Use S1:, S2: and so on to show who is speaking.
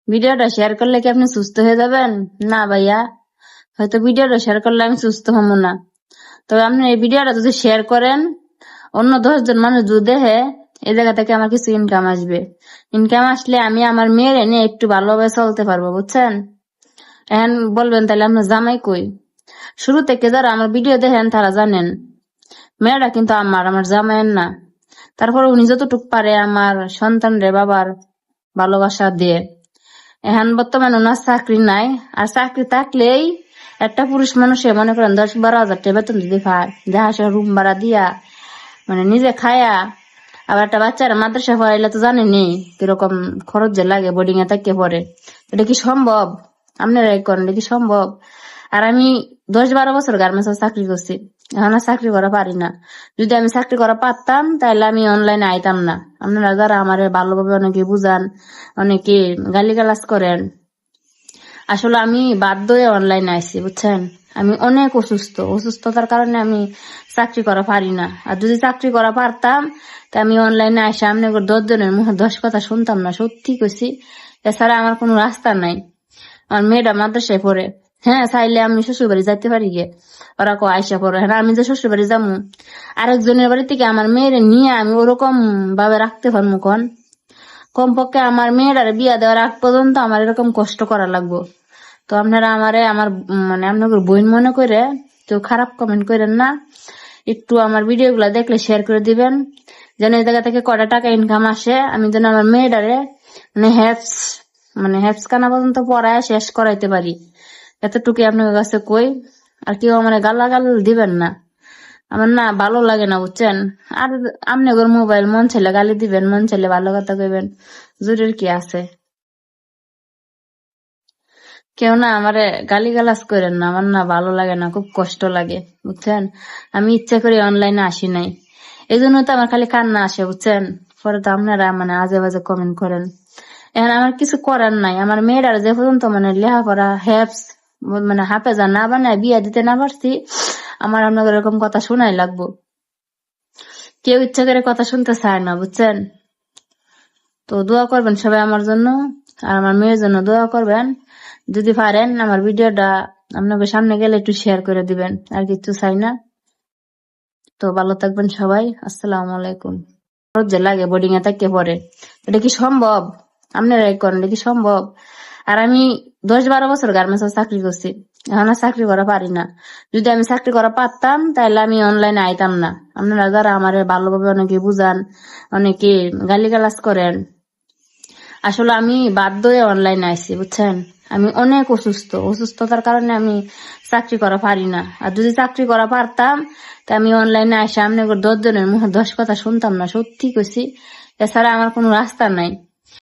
S1: ভিডিওটা শেয়ার করলে কি আপনি সুস্থ হয়ে যাবেন? না ভাইয়া, হয়তো ভিডিওটা শেয়ার করলে আমি সুস্থ হবো না। তবে আপনি এই ভিডিওটা যদি শেয়ার করেন, অন্য 10 জন মানুষ যদি দেখে, এই জায়গা থেকে আমার কিছু ইনকাম আসবে। ইনকাম আসলে আমি আমার মেয়ের এনে একটু ভালোভাবে চলতে পারবো, বুঝছেন? এখন বলবেন তাহলে আপনার জামাই কই? শুরু থেকে যারা আমার ভিডিও দেখেন তারা জানেন মেয়েটা কিন্তু আমার জামাইয়ের না। তারপর উনি যতটুক পারে আমার সন্তানরে বাবার ভালোবাসা দিয়ে। এখন বর্তমানে ওনার চাকরি নাই, আর চাকরি থাকলেই একটা পুরুষ মানুষে মনে করেন 10-12 হাজার টাকা বেতন যদি পায়, যাহা সে রুম ভাড়া দিয়া মানে নিজে খায়া, আবার একটা বাচ্চারা মাদ্রাসা পড়াইলে তো জানেনি কিরকম খরচ যে লাগে, বোর্ডিং এ থাকে পরে। এটা কি সম্ভব? আপনারা করেন, এটা কি সম্ভব? আর আমি 10-12 বছর গার্মেন্টস চাকরি করছি, এখন আর চাকরি করা পারি না। যদি আমি চাকরি করা পারতাম তাহলে আমি অনলাইনে আইতাম না। আপনারা যারা আমার ভালোভাবে অনেকে বুঝান, অনেকে গালিগালাজ করেন, আসলে আমি বাধ্য হয়ে অনলাইনে আইছি, বুঝছেন? আমি অনেক অসুস্থতার কারণে আমি চাকরি করা পারি না। আর যদি চাকরি করা পারতাম তা আমি অনলাইনে আসে আমি 10 জনের মুখে 10 কথা শুনতাম না, সত্যি কইছি। এছাড়া আমার কোনো রাস্তা নাই। আমার মেয়েটা মাদ্রাসায় পড়ে, হ্যাঁ চাইলে আমি শ্বশুর বাড়ি যাইতে পারি গে, ওরা কো আইসা পড়ে। হ্যাঁ আমি যে শ্বশুর বাড়ি যাবো, আরেকজনের বাড়ি থেকে আমার মেয়েরে নিয়ে আমি ওরকম ভাবে রাখতে পারবো? কমপক্ষে আমার মেয়েটার বিয়া দেওয়ার আগ পর্যন্ত আমার এরকম কষ্ট করা লাগবো। তো আপনারা আমারে আমার মানে আপনাদের বোন মনে করে কেউ খারাপ কমেন্ট করেন না। একটু আমার ভিডিও গুলা দেখলে শেয়ার করে দিবেন, যেন এই জায়গা থেকে কটা টাকা ইনকাম আসে, আমি যেন আমার মেয়েটারে হ্যাপস কানা পর্যন্ত পড়ায় শেষ করাইতে পারি। এতটুকু আপনার কাছে কই। আর কেউ আমার গালাগাল দিবেন না, আমার না ভালো লাগে না, বুঝছেন? আর আপনি মোবাইল মন ছেলে গালি দিবেন, মন ছেলে ভালো কথা কইবেন, জরুরি কি আছে? কেউ না আমারে গালিগালাজ করেন না, আমার না ভালো লাগে না, খুব কষ্ট লাগে, বুঝছেন? আমি ইচ্ছা করে অনলাইনে আসি নাই, এই জন্য তো আমার খালি কান্না আসে, বুঝছেন? পরে তো আপনারা মানে আজে বাজে কমেন্ট করেন। এখন আমার কিছু করার নাই, আমার মেয়েরা যে পর্যন্ত মানে লেখাপড়া হ্যাপস মানে হাফেজা না বানায় বিয়া দিতে না পারছি, আমার আপনাদের এরকম কথা শোনাই লাগবো? কেউ ইচ্ছা করে কথা শুনতে চায় না, বুঝছেন? তো দোয়া করবেন সবাই আমার জন্য, আর আমার মেয়ের জন্য দোয়া করবেন। যদি পারেন আমার ভিডিওটা আপনাদের সামনে গেলে একটু শেয়ার করে দিবেন, আর কিছু চাই না। তো ভালো থাকবেন সবাই, আসসালামু আলাইকুম। খরচ যে লাগে বোর্ডিং এ থাকে পরে, এটা কি সম্ভব? আপনারা করেন, এটা কি সম্ভব? আর আমি 10-12 বছর গার্মেন্টস চাকরি করছি, এখন আর চাকরি করা পারি না। যদি আমি চাকরি করা পারতাম তাহলে আমি অনলাইনে আইতাম না। আপনারা যারা আমার ভালোভাবে অনেকে বুঝান, অনেকে গালিগালাজ করেন, আসলে আমি বাধ্য হয়ে অনলাইনে আইছি, বুঝছেন? আমি অনেক অসুস্থতার কারণে আমি চাকরি করা পারি না। আর যদি চাকরি করা পারতাম তা আমি অনলাইনে আসে আমি 10 জনের মুখে 10 কথা শুনতাম না, সত্যি কইছি। এছাড়া আমার কোনো রাস্তা নাই।